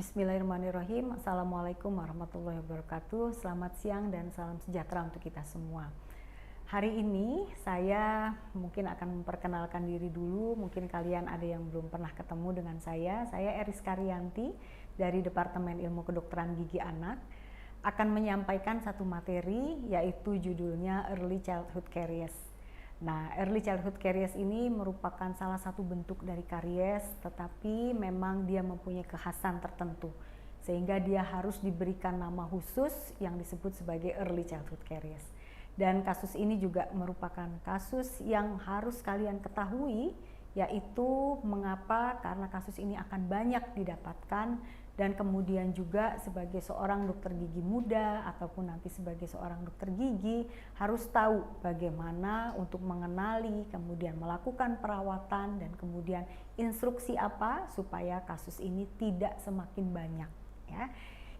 Bismillahirrahmanirrahim. Assalamualaikum warahmatullahi wabarakatuh. Selamat siang dan salam sejahtera untuk kita semua. Hari ini saya mungkin akan memperkenalkan diri dulu. Mungkin kalian ada yang belum pernah ketemu dengan saya. Saya Eriska Rianti dari Departemen Ilmu Kedokteran Gigi Anak. Akan menyampaikan satu materi yaitu judulnya Early Childhood Caries. Nah, early childhood caries ini merupakan salah satu bentuk dari karies, tetapi memang dia mempunyai kekhasan tertentu, sehingga dia harus diberikan nama khusus yang disebut sebagai early childhood caries. Dan kasus ini juga merupakan kasus yang harus kalian ketahui, yaitu mengapa, karena kasus ini akan banyak didapatkan, dan kemudian juga sebagai seorang dokter gigi muda ataupun nanti sebagai seorang dokter gigi harus tahu bagaimana untuk mengenali, kemudian melakukan perawatan, dan kemudian instruksi apa supaya kasus ini tidak semakin banyak ya.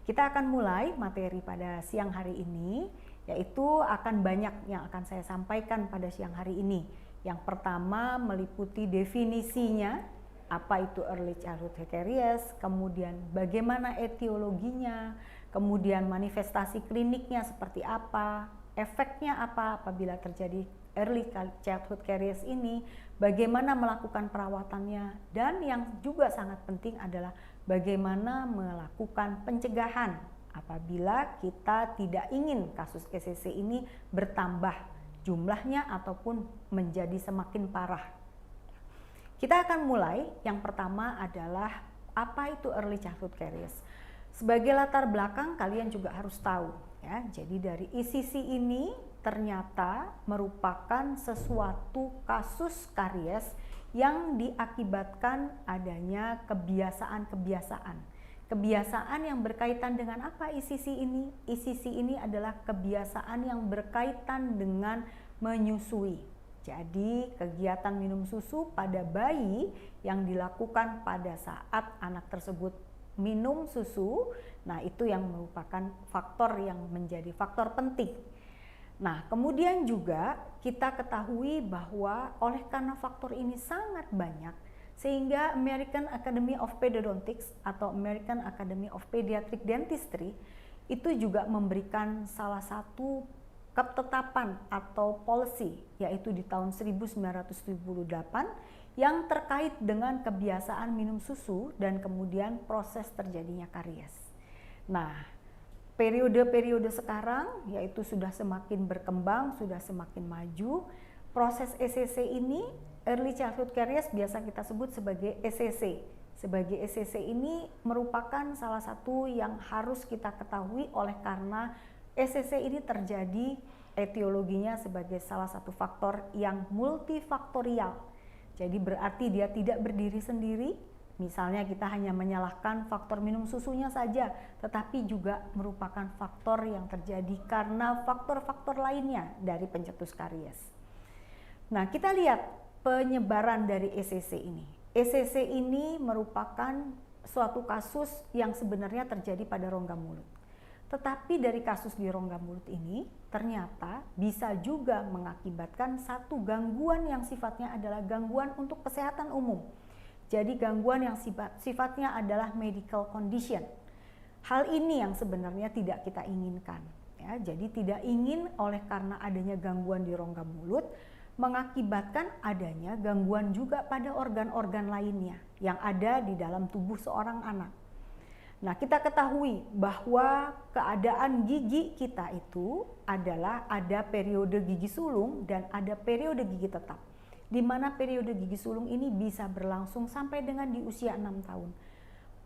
Kita akan mulai materi pada siang hari ini, yaitu akan banyak yang akan saya sampaikan pada siang hari ini. Yang pertama meliputi definisinya, apa itu early childhood caries, kemudian bagaimana etiologinya, kemudian manifestasi kliniknya seperti apa, efeknya apa apabila terjadi early childhood caries ini, bagaimana melakukan perawatannya, dan yang juga sangat penting adalah bagaimana melakukan pencegahan apabila kita tidak ingin kasus ECC ini bertambah jumlahnya ataupun menjadi semakin parah. Kita akan mulai, yang pertama adalah apa itu early childhood caries. Sebagai latar belakang kalian juga harus tahu ya. Jadi dari ECC ini ternyata merupakan sesuatu kasus karies yang diakibatkan adanya kebiasaan-kebiasaan. Kebiasaan yang berkaitan dengan apa ECC ini? ECC ini adalah kebiasaan yang berkaitan dengan menyusui. Jadi kegiatan minum susu pada bayi yang dilakukan pada saat anak tersebut minum susu, nah itu yang merupakan faktor yang menjadi faktor penting. Nah, kemudian juga kita ketahui bahwa oleh karena faktor ini sangat banyak, sehingga American Academy of Pedodontics atau American Academy of Pediatric Dentistry itu juga memberikan salah satu ketetapan atau policy, yaitu di tahun 1978 yang terkait dengan kebiasaan minum susu dan kemudian proses terjadinya karies. Nah, periode-periode sekarang yaitu sudah semakin berkembang, sudah semakin maju. Proses ECC ini, early childhood caries, biasa kita sebut sebagai ECC. Sebagai ECC ini merupakan salah satu yang harus kita ketahui oleh karena ECC ini terjadi etiologinya sebagai salah satu faktor yang multifaktorial. Jadi berarti dia tidak berdiri sendiri. Misalnya kita hanya menyalahkan faktor minum susunya saja, tetapi juga merupakan faktor yang terjadi karena faktor-faktor lainnya dari pencetus karies. Nah, kita lihat penyebaran dari ECC ini. ECC ini merupakan suatu kasus yang sebenarnya terjadi pada rongga mulut. Tetapi dari kasus di rongga mulut ini ternyata bisa juga mengakibatkan satu gangguan yang sifatnya adalah gangguan untuk kesehatan umum. Jadi gangguan yang sifatnya adalah medical condition. Hal ini yang sebenarnya tidak kita inginkan. Ya, jadi tidak ingin oleh karena adanya gangguan di rongga mulut mengakibatkan adanya gangguan juga pada organ-organ lainnya yang ada di dalam tubuh seorang anak. Nah, kita ketahui bahwa keadaan gigi kita itu adalah ada periode gigi sulung dan ada periode gigi tetap. Di mana periode gigi sulung ini bisa berlangsung sampai dengan di usia 6 tahun.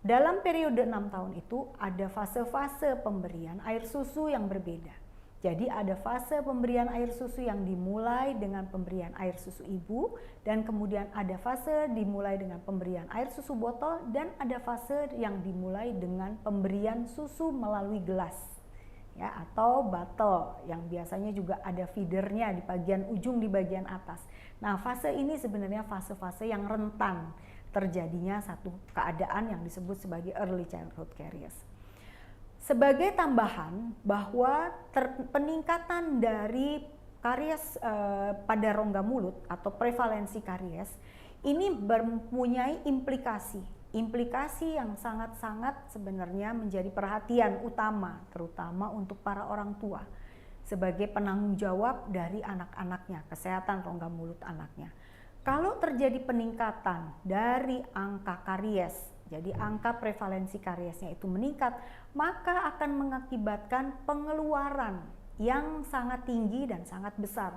Dalam periode 6 tahun itu ada fase-fase pemberian air susu yang berbeda. Jadi ada fase pemberian air susu yang dimulai dengan pemberian air susu ibu, dan kemudian ada fase dimulai dengan pemberian air susu botol, dan ada fase yang dimulai dengan pemberian susu melalui gelas ya, atau botol yang biasanya juga ada feedernya di bagian ujung di bagian atas. Nah, fase ini sebenarnya fase-fase yang rentan terjadinya satu keadaan yang disebut sebagai early childhood caries. Sebagai tambahan bahwa peningkatan dari karies pada rongga mulut atau prevalensi karies ini mempunyai implikasi implikasi yang sangat-sangat sebenarnya menjadi perhatian utama, terutama untuk para orang tua sebagai penanggung jawab dari anak-anaknya, kesehatan rongga mulut anaknya. Kalau terjadi peningkatan dari angka karies, jadi angka prevalensi kariesnya itu meningkat, maka akan mengakibatkan pengeluaran yang sangat tinggi dan sangat besar.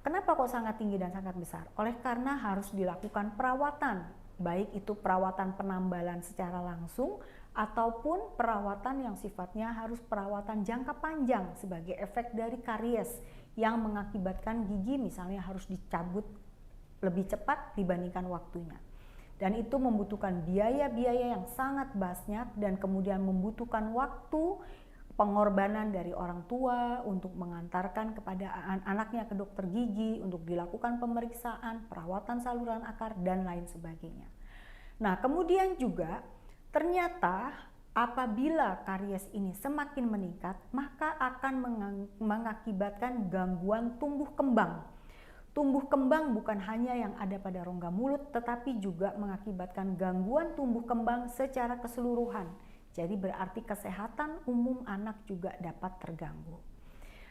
Kenapa kok sangat tinggi dan sangat besar? Oleh karena harus dilakukan perawatan, baik itu perawatan penambalan secara langsung ataupun perawatan yang sifatnya harus perawatan jangka panjang sebagai efek dari karies yang mengakibatkan gigi misalnya harus dicabut lebih cepat dibandingkan waktunya. Dan itu membutuhkan biaya-biaya yang sangat banyak dan kemudian membutuhkan waktu pengorbanan dari orang tua untuk mengantarkan kepada anaknya ke dokter gigi untuk dilakukan pemeriksaan, perawatan saluran akar dan lain sebagainya. Nah, kemudian juga ternyata apabila karies ini semakin meningkat, maka akan mengakibatkan gangguan tumbuh kembang. Tumbuh kembang bukan hanya yang ada pada rongga mulut, tetapi juga mengakibatkan gangguan tumbuh kembang secara keseluruhan. Jadi berarti kesehatan umum anak juga dapat terganggu.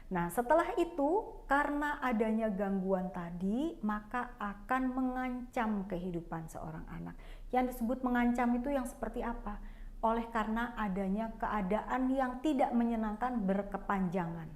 Nah, setelah itu karena adanya gangguan tadi, maka akan mengancam kehidupan seorang anak. Yang disebut mengancam itu yang seperti apa? Oleh karena adanya keadaan yang tidak menyenangkan berkepanjangan.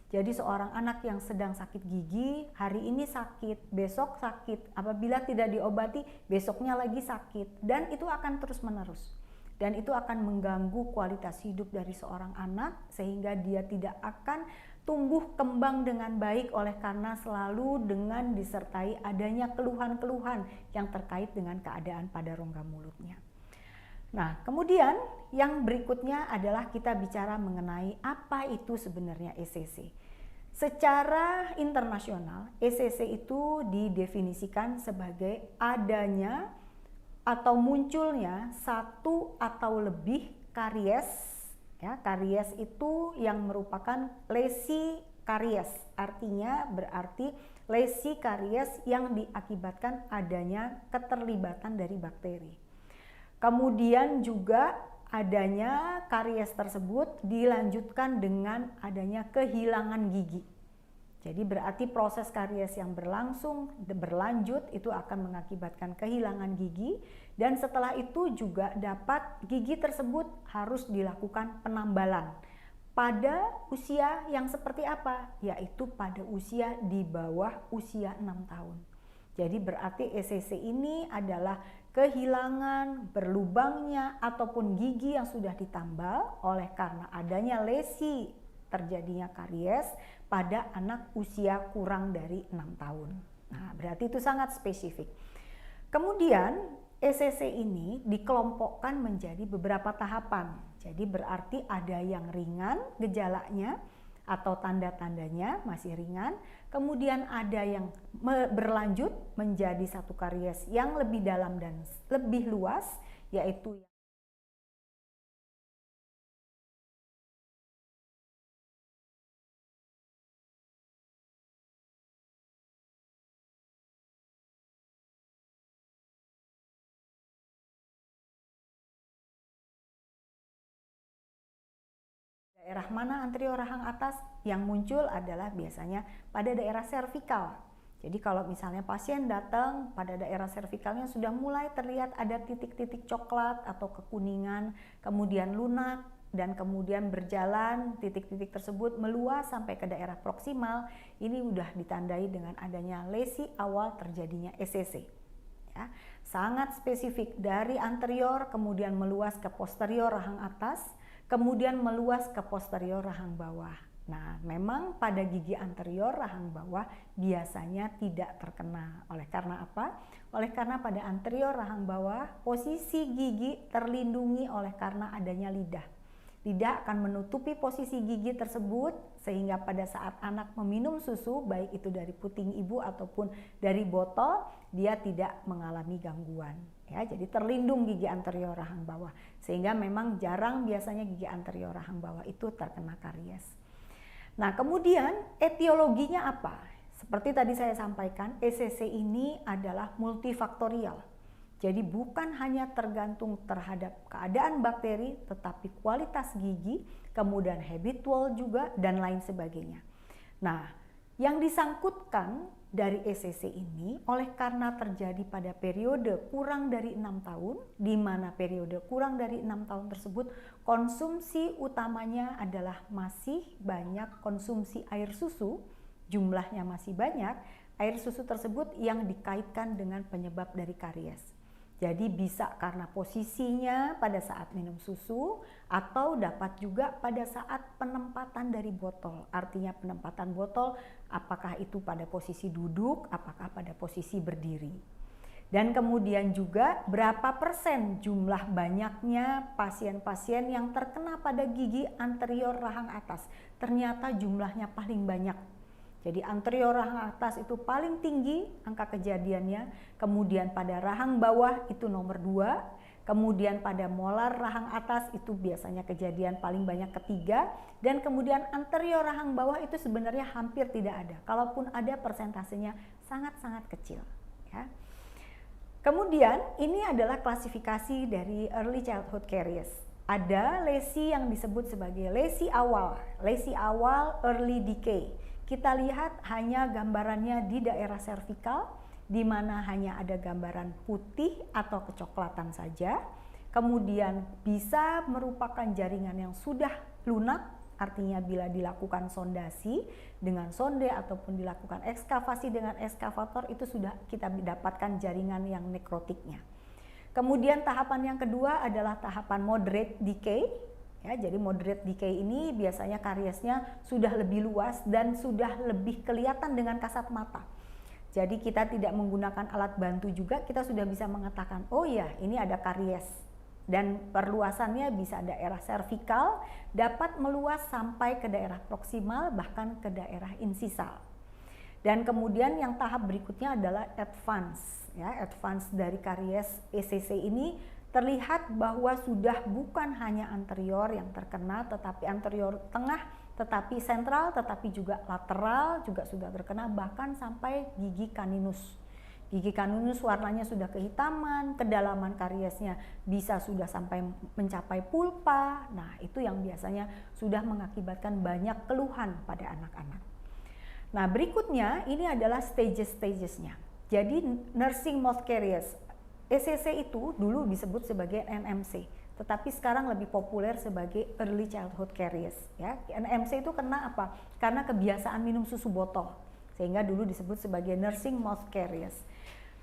Jadi seorang anak yang sedang sakit gigi, hari ini sakit, besok sakit, apabila tidak diobati, besoknya lagi sakit, dan itu akan terus menerus. Dan itu akan mengganggu kualitas hidup dari seorang anak, sehingga dia tidak akan tumbuh kembang dengan baik oleh karena selalu dengan disertai adanya keluhan-keluhan yang terkait dengan keadaan pada rongga mulutnya. Nah, kemudian yang berikutnya adalah kita bicara mengenai apa itu sebenarnya ECC. Secara internasional, ECC itu didefinisikan sebagai adanya atau munculnya satu atau lebih karies. Ya, karies itu yang merupakan lesi karies. Artinya berarti lesi karies yang diakibatkan adanya keterlibatan dari bakteri. Kemudian juga adanya karies tersebut dilanjutkan dengan adanya kehilangan gigi. Jadi berarti proses karies yang berlanjut itu akan mengakibatkan kehilangan gigi, dan setelah itu juga dapat gigi tersebut harus dilakukan penambalan. Pada usia yang seperti apa? Yaitu pada usia di bawah usia 6 tahun. Jadi berarti ECC ini adalah kehilangan, berlubangnya ataupun gigi yang sudah ditambal oleh karena adanya lesi terjadinya karies pada anak usia kurang dari 6 tahun. Nah, berarti itu sangat spesifik. Kemudian ECC ini dikelompokkan menjadi beberapa tahapan. Jadi berarti ada yang ringan gejalanya atau tanda-tandanya masih ringan, kemudian ada yang berlanjut menjadi satu karies yang lebih dalam dan lebih luas, yaitu daerah mana anterior rahang atas yang muncul adalah biasanya pada daerah servikal. Jadi kalau misalnya pasien datang pada daerah servikalnya sudah mulai terlihat ada titik-titik coklat atau kekuningan, kemudian lunak, dan kemudian berjalan titik-titik tersebut meluas sampai ke daerah proksimal, ini sudah ditandai dengan adanya lesi awal terjadinya ECC. Ya, sangat spesifik dari anterior kemudian meluas ke posterior rahang atas, kemudian meluas ke posterior rahang bawah. Nah, memang pada gigi anterior rahang bawah biasanya tidak terkena. Oleh karena apa? Oleh karena pada anterior rahang bawah posisi gigi terlindungi oleh karena adanya lidah. Lidah akan menutupi posisi gigi tersebut sehingga pada saat anak meminum susu, baik itu dari puting ibu ataupun dari botol, dia tidak mengalami gangguan. Ya, jadi terlindung gigi anterior rahang bawah, sehingga memang jarang biasanya gigi anterior rahang bawah itu terkena karies. Nah, kemudian etiologinya apa? Seperti tadi saya sampaikan, ECC ini adalah multifaktorial. Jadi bukan hanya tergantung terhadap keadaan bakteri, tetapi kualitas gigi, kemudian habitual juga, dan lain sebagainya. Nah, yang disangkutkan dari ECC ini oleh karena terjadi pada periode kurang dari 6 tahun, di mana periode kurang dari 6 tahun tersebut konsumsi utamanya adalah masih banyak konsumsi air susu, jumlahnya masih banyak, air susu tersebut yang dikaitkan dengan penyebab dari karies. Jadi bisa karena posisinya pada saat minum susu atau dapat juga pada saat penempatan dari botol. Artinya penempatan botol apakah itu pada posisi duduk, apakah pada posisi berdiri. Dan kemudian juga berapa persen jumlah banyaknya pasien-pasien yang terkena pada gigi anterior rahang atas. Ternyata jumlahnya paling banyak. Jadi anterior rahang atas itu paling tinggi angka kejadiannya, kemudian pada rahang bawah itu nomor 2, kemudian pada molar rahang atas itu biasanya kejadian paling banyak ketiga, dan kemudian anterior rahang bawah itu sebenarnya hampir tidak ada, kalaupun ada persentasenya sangat-sangat kecil. Ya. Kemudian ini adalah klasifikasi dari early childhood caries. Ada lesi yang disebut sebagai lesi awal early decay. Kita lihat hanya gambarannya di daerah servikal, di mana hanya ada gambaran putih atau kecoklatan saja. Kemudian bisa merupakan jaringan yang sudah lunak, artinya bila dilakukan sondasi dengan sonde ataupun dilakukan ekskavasi dengan ekskavator itu sudah kita dapatkan jaringan yang nekrotiknya. Kemudian tahapan yang kedua adalah tahapan moderate decay. Ya, jadi moderate decay ini biasanya kariesnya sudah lebih luas dan sudah lebih kelihatan dengan kasat mata. Jadi kita tidak menggunakan alat bantu juga, kita sudah bisa mengatakan, oh ya ini ada karies. Dan perluasannya bisa daerah servikal, dapat meluas sampai ke daerah proksimal, bahkan ke daerah insisal. Dan kemudian yang tahap berikutnya adalah advance. Ya, advance dari karies ECC ini terlihat bahwa sudah bukan hanya anterior yang terkena, tetapi anterior tengah, tetapi sentral, tetapi juga lateral juga sudah terkena, bahkan sampai gigi caninus. Gigi caninus warnanya sudah kehitaman, kedalaman kariesnya bisa sudah sampai mencapai pulpa. Nah, itu yang biasanya sudah mengakibatkan banyak keluhan pada anak-anak. Nah, berikutnya ini adalah stages-stagesnya. Jadi nursing mouth caries, ECC itu dulu disebut sebagai NMC, tetapi sekarang lebih populer sebagai early childhood caries. Ya, NMC itu kena apa? Karena kebiasaan minum susu botol, sehingga dulu disebut sebagai nursing mouth caries.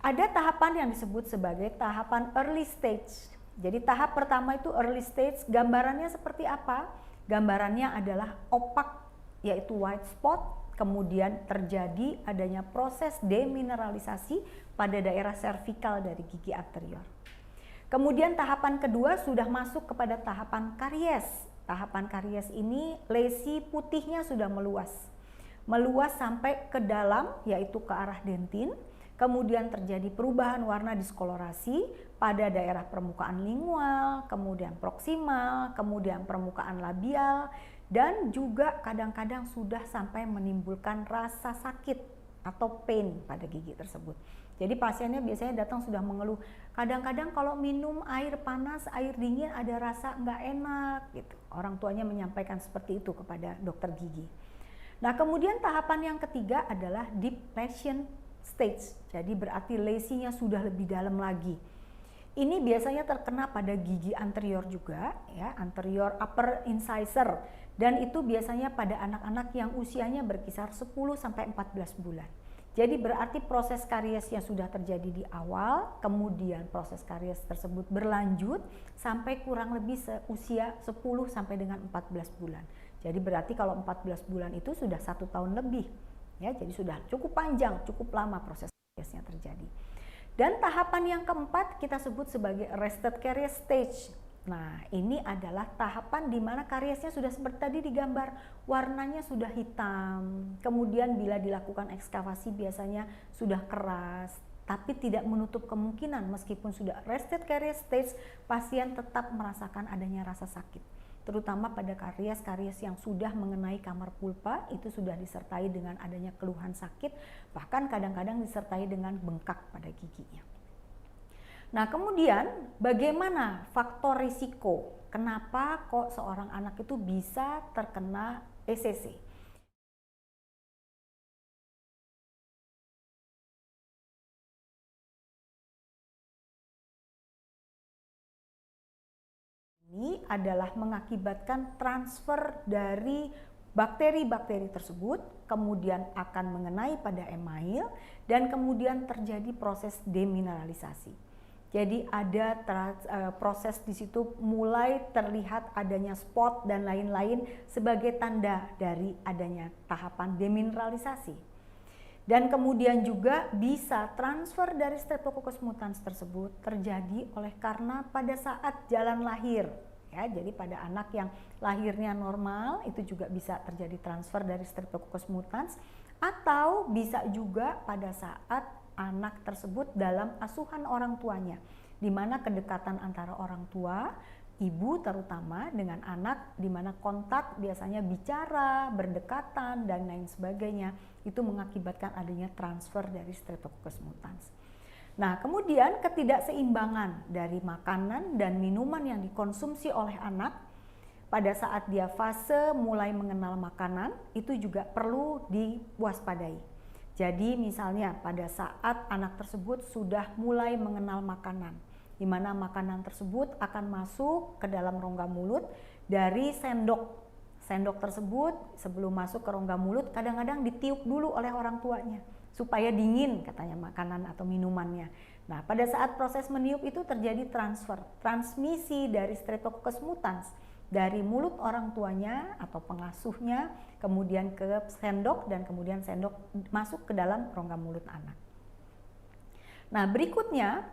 Ada tahapan yang disebut sebagai tahapan early stage. Jadi tahap pertama itu early stage, gambarannya seperti apa? Gambarannya adalah opak, yaitu white spot. Kemudian terjadi adanya proses demineralisasi pada daerah servikal dari gigi anterior. Kemudian tahapan kedua sudah masuk kepada tahapan karies. Tahapan karies ini lesi putihnya sudah meluas. Meluas sampai ke dalam, yaitu ke arah dentin. Kemudian terjadi perubahan warna diskolorasi pada daerah permukaan lingual, kemudian proksimal, kemudian permukaan labial, dan juga kadang-kadang sudah sampai menimbulkan rasa sakit atau pain pada gigi tersebut. Jadi pasiennya biasanya datang sudah mengeluh, kadang-kadang kalau minum air panas, air dingin ada rasa nggak enak gitu. Orang tuanya menyampaikan seperti itu kepada dokter gigi. Nah, kemudian tahapan yang ketiga adalah deep lesion stage. Jadi berarti lesinya sudah lebih dalam lagi. Ini biasanya terkena pada gigi anterior juga, ya, anterior upper incisor, dan itu biasanya pada anak-anak yang usianya berkisar 10 sampai 14 bulan. Jadi berarti proses kariesnya sudah terjadi di awal, kemudian proses karies tersebut berlanjut sampai kurang lebih usia 10 sampai dengan 14 bulan. Jadi berarti kalau 14 bulan itu sudah 1 tahun lebih, ya, jadi sudah cukup panjang, cukup lama proses kariesnya terjadi. Dan tahapan yang keempat kita sebut sebagai arrested caries stage. Nah, ini adalah tahapan di mana kariesnya sudah seperti tadi digambar, warnanya sudah hitam. Kemudian bila dilakukan ekskavasi biasanya sudah keras, tapi tidak menutup kemungkinan meskipun sudah arrested caries stage, pasien tetap merasakan adanya rasa sakit. Terutama pada karies-karies yang sudah mengenai kamar pulpa, itu sudah disertai dengan adanya keluhan sakit, bahkan kadang-kadang disertai dengan bengkak pada giginya. Nah, kemudian bagaimana faktor risiko? Kenapa kok seorang anak itu bisa terkena ECC? Ini adalah mengakibatkan transfer dari bakteri-bakteri tersebut, kemudian akan mengenai pada email, dan kemudian terjadi proses demineralisasi. Jadi ada proses di situ mulai terlihat adanya spot dan lain-lain sebagai tanda dari adanya tahapan demineralisasi. Dan kemudian juga bisa transfer dari Streptococcus mutans tersebut terjadi oleh karena pada saat jalan lahir. Ya, jadi pada anak yang lahirnya normal itu juga bisa terjadi transfer dari Streptococcus mutans, atau bisa juga pada saat anak tersebut dalam asuhan orang tuanya, di mana kedekatan antara orang tua, ibu terutama dengan anak, di mana kontak biasanya bicara, berdekatan, dan lain sebagainya, itu mengakibatkan adanya transfer dari Streptococcus mutans. Nah, kemudian ketidakseimbangan dari makanan dan minuman yang dikonsumsi oleh anak pada saat dia fase mulai mengenal makanan itu juga perlu diwaspadai. Jadi misalnya pada saat anak tersebut sudah mulai mengenal makanan, di mana makanan tersebut akan masuk ke dalam rongga mulut dari sendok. Sendok tersebut sebelum masuk ke rongga mulut kadang-kadang ditiup dulu oleh orang tuanya supaya dingin katanya makanan atau minumannya. Nah, pada saat proses meniup itu terjadi transmisi dari Streptococcus mutans dari mulut orang tuanya atau pengasuhnya kemudian ke sendok, dan kemudian sendok masuk ke dalam rongga mulut anak. Nah, berikutnya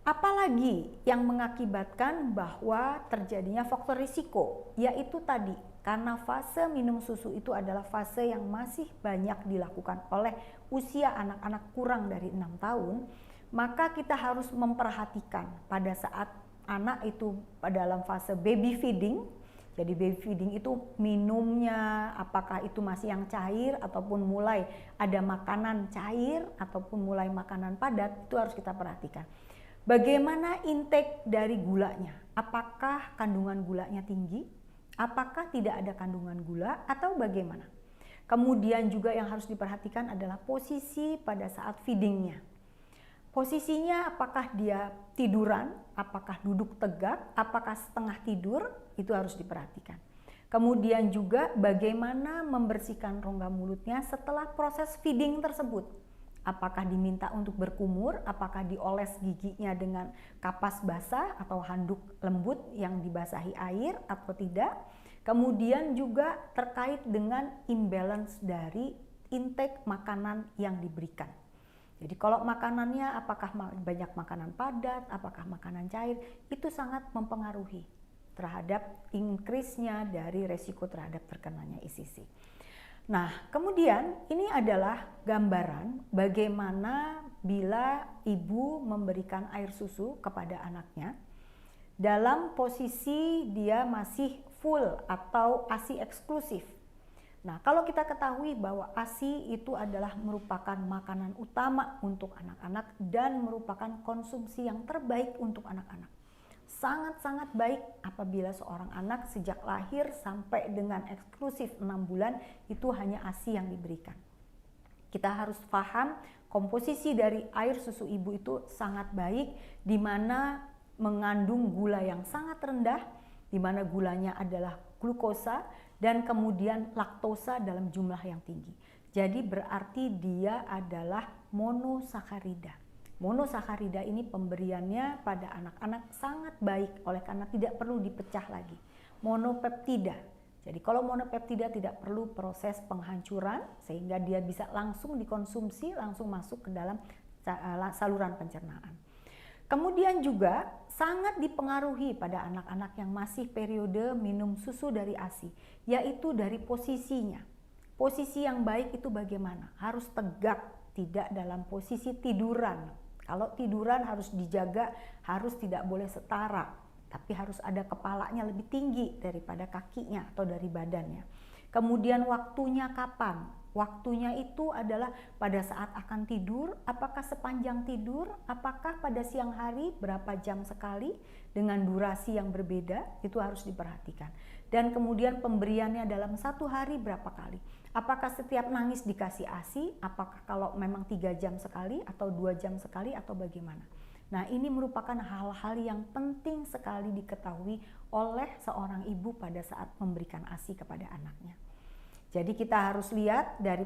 apalagi yang mengakibatkan bahwa terjadinya faktor risiko, yaitu tadi karena fase minum susu itu adalah fase yang masih banyak dilakukan oleh usia anak-anak kurang dari 6 tahun, maka kita harus memperhatikan pada saat anak itu dalam fase baby feeding. Jadi baby feeding itu minumnya apakah itu masih yang cair ataupun mulai ada makanan cair ataupun mulai makanan padat, itu harus kita perhatikan. Bagaimana intake dari gulanya? Apakah kandungan gulanya tinggi? Apakah tidak ada kandungan gula atau bagaimana? Kemudian juga yang harus diperhatikan adalah posisi pada saat feedingnya. Posisinya apakah dia tiduran, apakah duduk tegak, apakah setengah tidur, itu harus diperhatikan. Kemudian juga bagaimana membersihkan rongga mulutnya setelah proses feeding tersebut. Apakah diminta untuk berkumur, apakah dioles giginya dengan kapas basah atau handuk lembut yang dibasahi air atau tidak. Kemudian juga terkait dengan imbalance dari intake makanan yang diberikan. Jadi kalau makanannya apakah banyak makanan padat, apakah makanan cair, itu sangat mempengaruhi terhadap increase-nya dari resiko terhadap terkenanya ECC. Nah, kemudian ini adalah gambaran bagaimana bila ibu memberikan air susu kepada anaknya dalam posisi dia masih full atau ASI eksklusif. Nah, kalau kita ketahui bahwa ASI itu adalah merupakan makanan utama untuk anak-anak dan merupakan konsumsi yang terbaik untuk anak-anak. Sangat-sangat baik apabila seorang anak sejak lahir sampai dengan eksklusif 6 bulan itu hanya ASI yang diberikan. Kita harus paham komposisi dari air susu ibu itu sangat baik, di mana mengandung gula yang sangat rendah, di mana gulanya adalah glukosa dan kemudian laktosa dalam jumlah yang tinggi. Jadi berarti dia adalah monosakarida. Monosakarida ini pemberiannya pada anak-anak sangat baik oleh karena tidak perlu dipecah lagi. Monopeptida. Jadi kalau monopeptida tidak perlu proses penghancuran sehingga dia bisa langsung dikonsumsi, langsung masuk ke dalam saluran pencernaan. Kemudian juga sangat dipengaruhi pada anak-anak yang masih periode minum susu dari ASI, yaitu dari posisinya. Posisi yang baik itu bagaimana? Harus tegak, tidak dalam posisi tiduran. Kalau tiduran harus dijaga, harus tidak boleh setara, tapi harus ada kepalanya lebih tinggi daripada kakinya atau dari badannya. Kemudian waktunya kapan? Waktunya itu adalah pada saat akan tidur, apakah sepanjang tidur, apakah pada siang hari, berapa jam sekali, dengan durasi yang berbeda, itu harus diperhatikan. Dan kemudian pemberiannya dalam satu hari berapa kali. Apakah setiap nangis dikasih ASI, apakah kalau memang 3 jam sekali, atau 2 jam sekali, atau bagaimana. Nah, ini merupakan hal-hal yang penting sekali diketahui oleh seorang ibu pada saat memberikan ASI kepada anaknya. Jadi kita harus lihat dari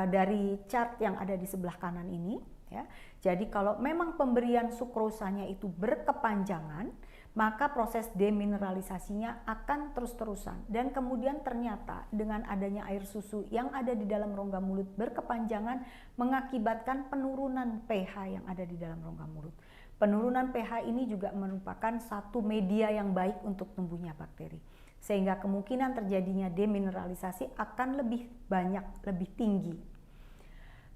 dari chart yang ada di sebelah kanan ini, ya. Jadi kalau memang pemberian sukrosanya itu berkepanjangan, maka proses demineralisasinya akan terus-terusan. Dan kemudian ternyata dengan adanya air susu yang ada di dalam rongga mulut berkepanjangan mengakibatkan penurunan pH yang ada di dalam rongga mulut. Penurunan pH ini juga merupakan satu media yang baik untuk tumbuhnya bakteri. Sehingga kemungkinan terjadinya demineralisasi akan lebih banyak, lebih tinggi.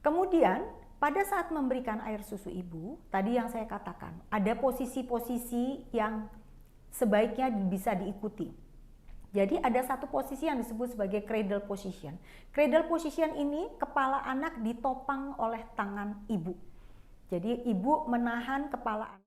Kemudian pada saat memberikan air susu ibu, tadi yang saya katakan, ada posisi-posisi yang sebaiknya bisa diikuti. Jadi ada satu posisi yang disebut sebagai cradle position. Cradle position ini kepala anak ditopang oleh tangan ibu. Jadi ibu menahan kepala anak.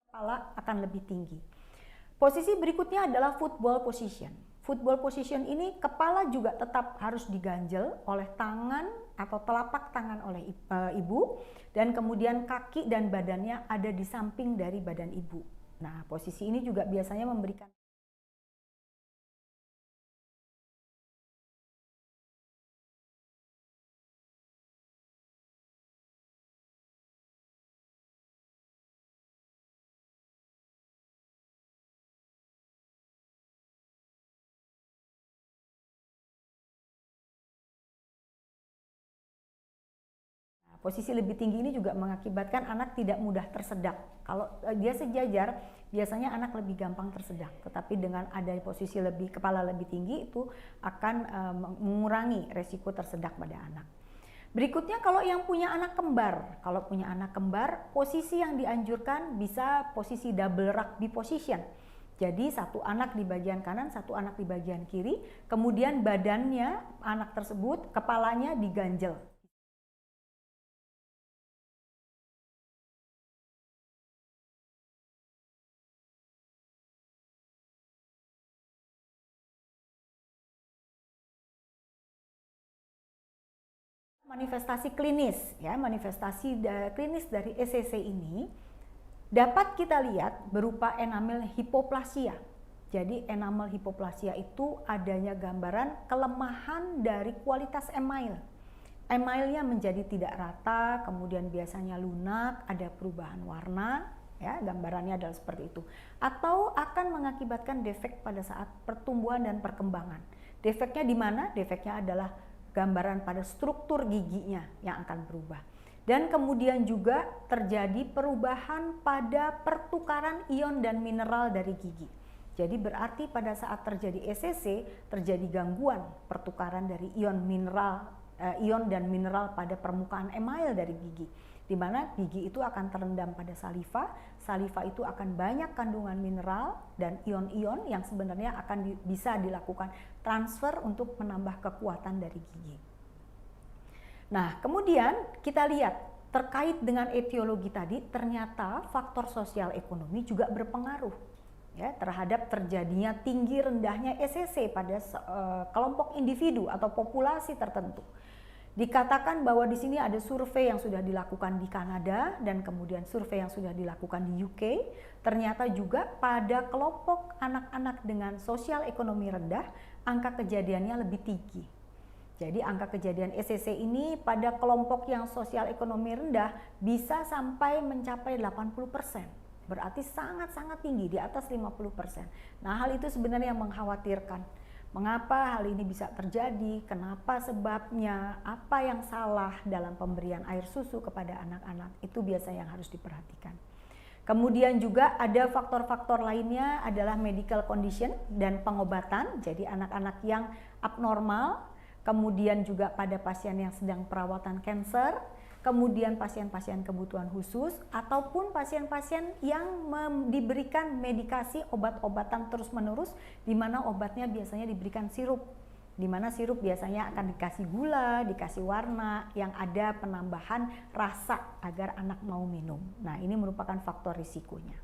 Kepala akan lebih tinggi. Posisi berikutnya adalah football position. Football position ini kepala juga tetap harus diganjel oleh tangan atau telapak tangan oleh ibu, dan kemudian kaki dan badannya ada di samping dari badan ibu. Nah, posisi ini juga biasanya memberikan posisi lebih tinggi ini juga mengakibatkan anak tidak mudah tersedak. Kalau dia sejajar, biasanya anak lebih gampang tersedak. Tetapi dengan ada posisi kepala lebih tinggi itu akan mengurangi resiko tersedak pada anak. Berikutnya kalau yang punya anak kembar. Kalau punya anak kembar, posisi yang dianjurkan bisa posisi double rugby position. Jadi satu anak di bagian kanan, satu anak di bagian kiri, kemudian badannya anak tersebut, kepalanya diganjel. Manifestasi klinis, ya, manifestasi klinis dari ECC ini dapat kita lihat berupa enamel hipoplasia. Jadi enamel hipoplasia itu adanya gambaran kelemahan dari kualitas email. Emailnya menjadi tidak rata, kemudian biasanya lunak, ada perubahan warna, ya, gambarannya adalah seperti itu. Atau akan mengakibatkan defek pada saat pertumbuhan dan perkembangan. Defeknya di mana? Defeknya adalah gambaran pada struktur giginya yang akan berubah. Dan kemudian juga terjadi perubahan pada pertukaran ion dan mineral dari gigi. Jadi berarti pada saat terjadi ECC, terjadi gangguan pertukaran dari ion dan mineral pada permukaan email dari gigi. Di mana gigi itu akan terendam pada saliva, saliva itu akan banyak kandungan mineral dan ion-ion yang sebenarnya akan bisa dilakukan transfer untuk menambah kekuatan dari gigi. Nah, kemudian kita lihat terkait dengan etiologi tadi, ternyata faktor sosial ekonomi juga berpengaruh, ya, terhadap terjadinya tinggi rendahnya ECC pada kelompok individu atau populasi tertentu. Dikatakan bahwa di sini ada survei yang sudah dilakukan di Kanada dan kemudian survei yang sudah dilakukan di UK. Ternyata juga pada kelompok anak-anak dengan sosial ekonomi rendah, angka kejadiannya lebih tinggi. Jadi angka kejadian ECC ini pada kelompok yang sosial ekonomi rendah bisa sampai mencapai 80%. berarti sangat-sangat tinggi, di atas 50%. Nah, hal itu sebenarnya yang mengkhawatirkan. Mengapa hal ini bisa terjadi? Kenapa sebabnya? Apa yang salah dalam pemberian air susu kepada anak-anak? Itu biasanya yang harus diperhatikan. Kemudian juga ada faktor-faktor lainnya adalah medical condition dan pengobatan. Jadi anak-anak yang abnormal, kemudian juga pada pasien yang sedang perawatan kanker, kemudian pasien-pasien kebutuhan khusus, ataupun pasien-pasien yang diberikan medikasi obat-obatan terus-menerus, di mana obatnya biasanya diberikan sirup, di mana sirup biasanya akan dikasih gula, dikasih warna, yang ada penambahan rasa agar anak mau minum. Nah, ini merupakan faktor risikonya.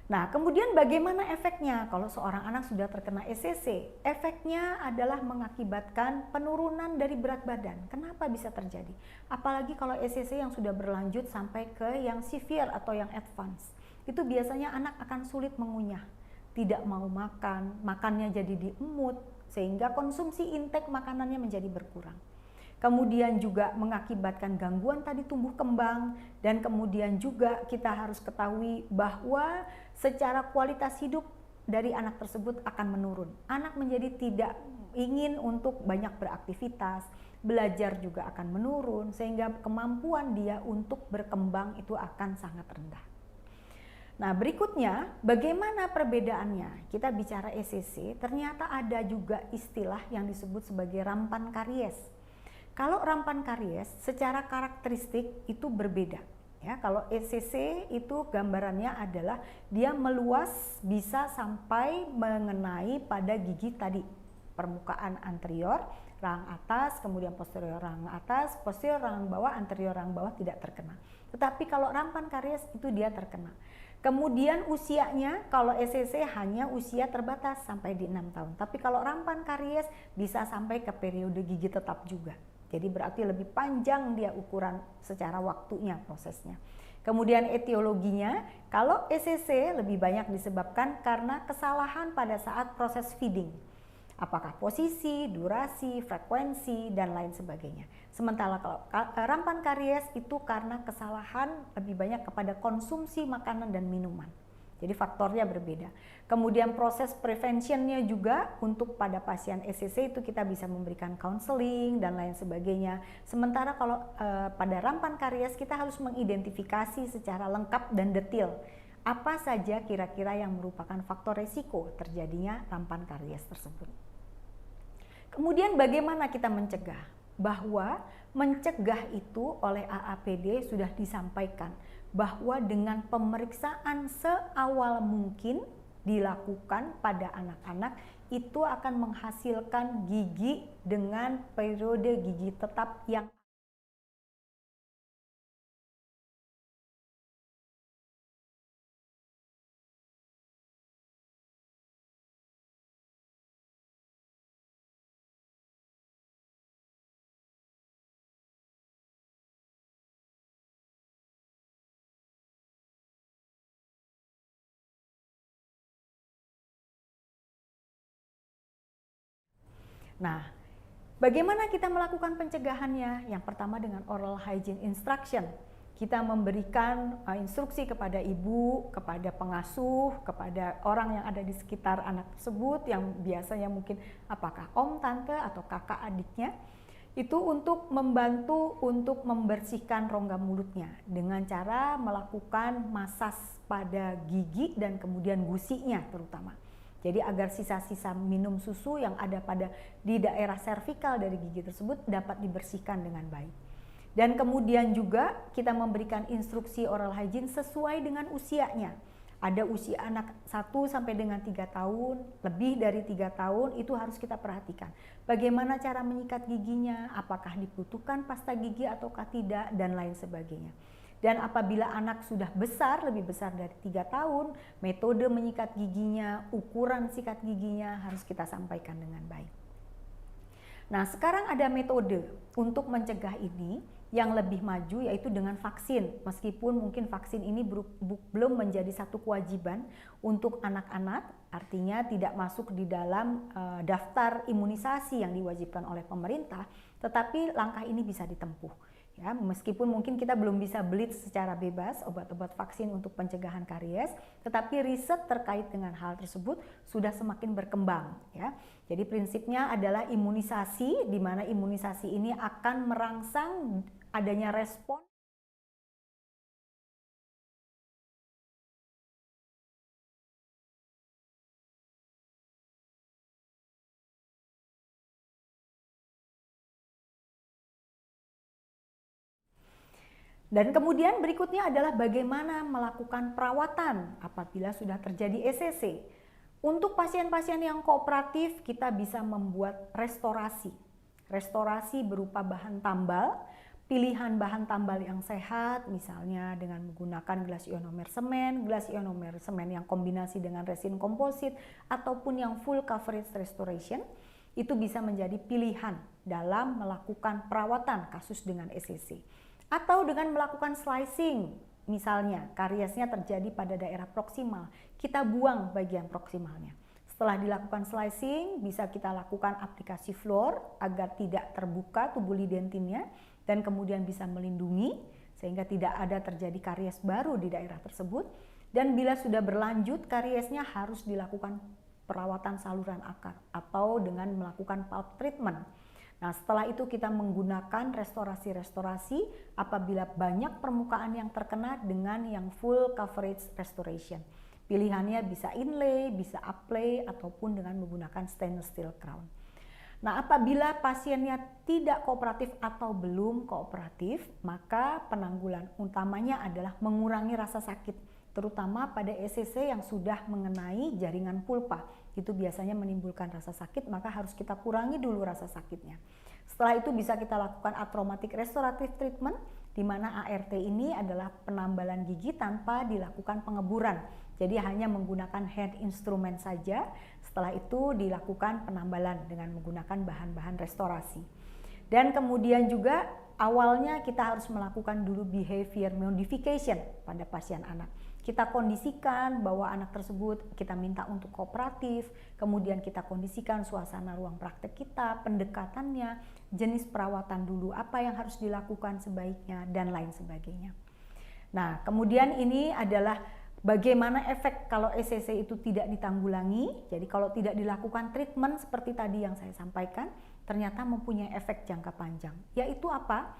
Nah, kemudian bagaimana efeknya kalau seorang anak sudah terkena ECC? Efeknya adalah mengakibatkan penurunan dari berat badan. Kenapa bisa terjadi? Apalagi kalau ECC yang sudah berlanjut sampai ke yang severe atau yang advance. Itu biasanya anak akan sulit mengunyah, tidak mau makan, makannya jadi diemut, sehingga konsumsi intake makanannya menjadi berkurang. Kemudian juga mengakibatkan gangguan tadi tumbuh kembang, dan kemudian juga kita harus ketahui bahwa secara kualitas hidup dari anak tersebut akan menurun. Anak menjadi tidak ingin untuk banyak beraktivitas, belajar juga akan menurun, sehingga kemampuan dia untuk berkembang itu akan sangat rendah. Nah, berikutnya bagaimana perbedaannya? Kita bicara ECC, ternyata ada juga istilah yang disebut sebagai rampan karies. Kalau rampan karies secara karakteristik itu berbeda. Ya, kalau ECC itu gambarannya adalah dia meluas bisa sampai mengenai pada gigi tadi, permukaan anterior, rahang atas, kemudian posterior rahang atas, posterior rahang bawah, anterior rahang bawah tidak terkena. Tetapi kalau rampan karies itu dia terkena. Kemudian usianya, kalau ECC hanya usia terbatas sampai di 6 tahun. Tapi kalau rampan karies bisa sampai ke periode gigi tetap juga. Jadi berarti lebih panjang dia ukuran secara waktunya prosesnya. Kemudian etiologinya, kalau ECC lebih banyak disebabkan karena kesalahan pada saat proses feeding. Apakah posisi, durasi, frekuensi, dan lain sebagainya. Sementara kalau rampan karies itu karena kesalahan lebih banyak kepada konsumsi makanan dan minuman. Jadi faktornya berbeda. Kemudian proses preventionnya juga untuk pada pasien ECC itu kita bisa memberikan counseling dan lain sebagainya. Sementara kalau pada rampan karies kita harus mengidentifikasi secara lengkap dan detail apa saja kira-kira yang merupakan faktor risiko terjadinya rampan karies tersebut. Kemudian bagaimana kita mencegah? Bahwa mencegah itu oleh AAPD sudah disampaikan bahwa dengan pemeriksaan seawal mungkin dilakukan pada anak-anak itu akan menghasilkan gigi dengan periode gigi tetap yang Nah, bagaimana kita melakukan pencegahannya? Yang pertama dengan oral hygiene instruction. Kita memberikan instruksi kepada ibu, kepada pengasuh, kepada orang yang ada di sekitar anak tersebut yang biasanya mungkin apakah om, tante, atau kakak adiknya. Itu untuk membantu untuk membersihkan rongga mulutnya dengan cara melakukan masas pada gigi dan kemudian gusinya terutama. Jadi agar sisa-sisa minum susu yang ada di daerah servikal dari gigi tersebut dapat dibersihkan dengan baik. Dan kemudian juga kita memberikan instruksi oral hygiene sesuai dengan usianya. Ada usia anak 1 sampai dengan 3 tahun, lebih dari 3 tahun itu harus kita perhatikan. Bagaimana cara menyikat giginya, apakah dibutuhkan pasta gigi ataukah tidak, dan lain sebagainya. Dan apabila anak sudah besar, lebih besar dari 3 tahun, metode menyikat giginya, ukuran sikat giginya harus kita sampaikan dengan baik. Nah, sekarang ada metode untuk mencegah ini yang lebih maju, yaitu dengan vaksin. Meskipun mungkin vaksin ini belum menjadi satu kewajiban untuk anak-anak, artinya tidak masuk di dalam daftar imunisasi yang diwajibkan oleh pemerintah, tetapi langkah ini bisa ditempuh, Ya, meskipun mungkin kita belum bisa beli secara bebas obat-obat vaksin untuk pencegahan karies, tetapi riset terkait dengan hal tersebut sudah semakin berkembang. Ya. Jadi prinsipnya adalah imunisasi, di mana imunisasi ini akan merangsang adanya respon. Dan kemudian berikutnya adalah bagaimana melakukan perawatan apabila sudah terjadi ECC. Untuk pasien-pasien yang kooperatif, kita bisa membuat restorasi. Restorasi berupa bahan tambal, pilihan bahan tambal yang sehat, misalnya dengan menggunakan gelas ionomer semen yang kombinasi dengan resin komposit, ataupun yang full coverage restoration, itu bisa menjadi pilihan dalam melakukan perawatan kasus dengan ECC. Atau dengan melakukan slicing, misalnya kariesnya terjadi pada daerah proksimal, kita buang bagian proksimalnya. Setelah dilakukan slicing, bisa kita lakukan aplikasi fluor agar tidak terbuka tubuh lidentinnya dan kemudian bisa melindungi sehingga tidak ada terjadi karies baru di daerah tersebut. Dan bila sudah berlanjut, kariesnya harus dilakukan perawatan saluran akar atau dengan melakukan pulp treatment. Nah, setelah itu kita menggunakan restorasi-restorasi apabila banyak permukaan yang terkena dengan yang full coverage restoration. Pilihannya bisa inlay, bisa uplay, ataupun dengan menggunakan stainless steel crown. Nah, apabila pasiennya tidak kooperatif atau belum kooperatif, maka penanggulan utamanya adalah mengurangi rasa sakit, terutama pada ECC yang sudah mengenai jaringan pulpa. Itu biasanya menimbulkan rasa sakit, maka harus kita kurangi dulu rasa sakitnya. Setelah itu bisa kita lakukan atraumatic restorative treatment, di mana ART ini adalah penambalan gigi tanpa dilakukan pengeburan. Jadi hanya menggunakan hand instrument saja, setelah itu dilakukan penambalan dengan menggunakan bahan-bahan restorasi. Dan kemudian juga awalnya kita harus melakukan dulu behavior modification pada pasien anak. Kita kondisikan bahwa anak tersebut kita minta untuk kooperatif, kemudian kita kondisikan suasana ruang praktek kita, pendekatannya, jenis perawatan dulu, apa yang harus dilakukan sebaiknya, dan lain sebagainya. Nah, kemudian ini adalah bagaimana efek kalau ECC itu tidak ditanggulangi. Jadi kalau tidak dilakukan treatment seperti tadi yang saya sampaikan, ternyata mempunyai efek jangka panjang. Yaitu apa?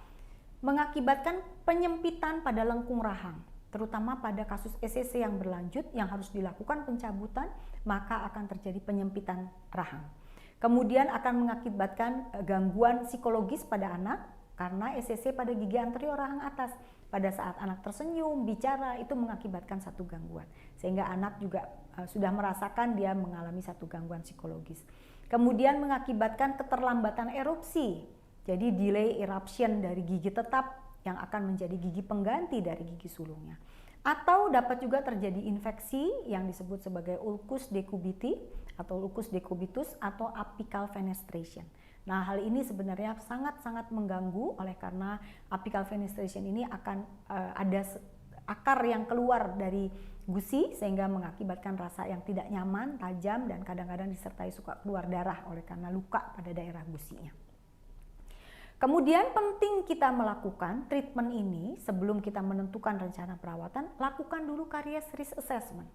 Mengakibatkan penyempitan pada lengkung rahang, terutama pada kasus ECC yang berlanjut yang harus dilakukan pencabutan, maka akan terjadi penyempitan rahang. Kemudian akan mengakibatkan gangguan psikologis pada anak karena ECC pada gigi anterior rahang atas. Pada saat anak tersenyum, bicara, itu mengakibatkan satu gangguan. Sehingga anak juga sudah merasakan dia mengalami satu gangguan psikologis. Kemudian mengakibatkan keterlambatan erupsi. Jadi delay eruption dari gigi tetap yang akan menjadi gigi pengganti dari gigi sulungnya. Atau dapat juga terjadi infeksi yang disebut sebagai ulcus decubiti atau ulcus decubitus atau apical fenestration. Nah, hal ini sebenarnya sangat-sangat mengganggu oleh karena apical fenestration ini akan ada akar yang keluar dari gusi sehingga mengakibatkan rasa yang tidak nyaman, tajam, dan kadang-kadang disertai suka keluar darah oleh karena luka pada daerah gusinya. Kemudian penting kita melakukan treatment ini sebelum kita menentukan rencana perawatan, lakukan dulu caries risk assessment.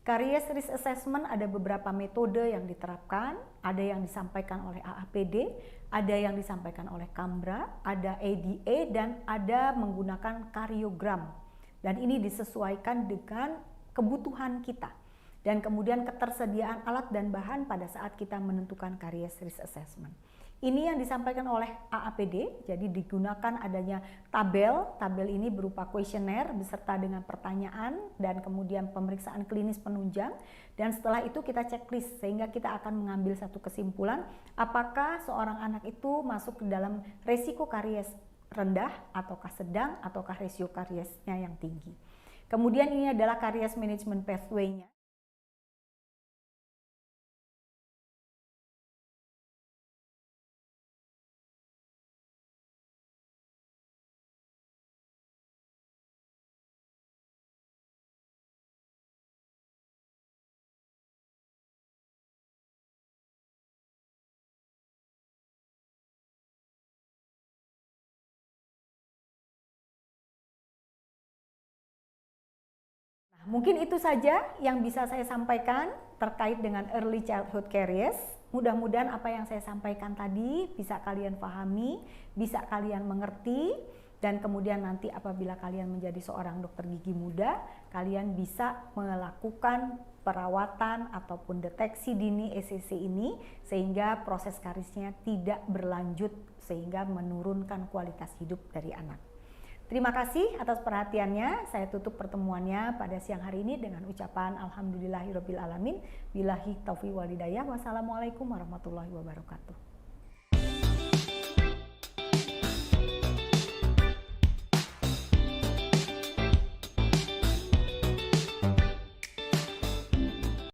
Caries risk assessment ada beberapa metode yang diterapkan, ada yang disampaikan oleh AAPD, ada yang disampaikan oleh Cambra, ada ADA, dan ada menggunakan kariogram. Dan ini disesuaikan dengan kebutuhan kita. Dan kemudian ketersediaan alat dan bahan pada saat kita menentukan caries risk assessment. Ini yang disampaikan oleh AAPD, jadi digunakan adanya tabel ini berupa kuesioner beserta dengan pertanyaan dan kemudian pemeriksaan klinis penunjang, dan setelah itu kita checklist sehingga kita akan mengambil satu kesimpulan apakah seorang anak itu masuk ke dalam resiko karies rendah ataukah sedang ataukah resiko kariesnya yang tinggi. Kemudian ini adalah caries management pathway-nya. Mungkin itu saja yang bisa saya sampaikan terkait dengan early childhood caries. Mudah-mudahan apa yang saya sampaikan tadi bisa kalian pahami, bisa kalian mengerti, dan kemudian nanti apabila kalian menjadi seorang dokter gigi muda, kalian bisa melakukan perawatan ataupun deteksi dini ECC ini sehingga proses karisnya tidak berlanjut sehingga menurunkan kualitas hidup dari anak. Terima kasih atas perhatiannya. Saya tutup pertemuannya pada siang hari ini dengan ucapan alhamdulillahirabbil alamin. Billahi taufiq wal hidayah. Wassalamualaikum warahmatullahi wabarakatuh.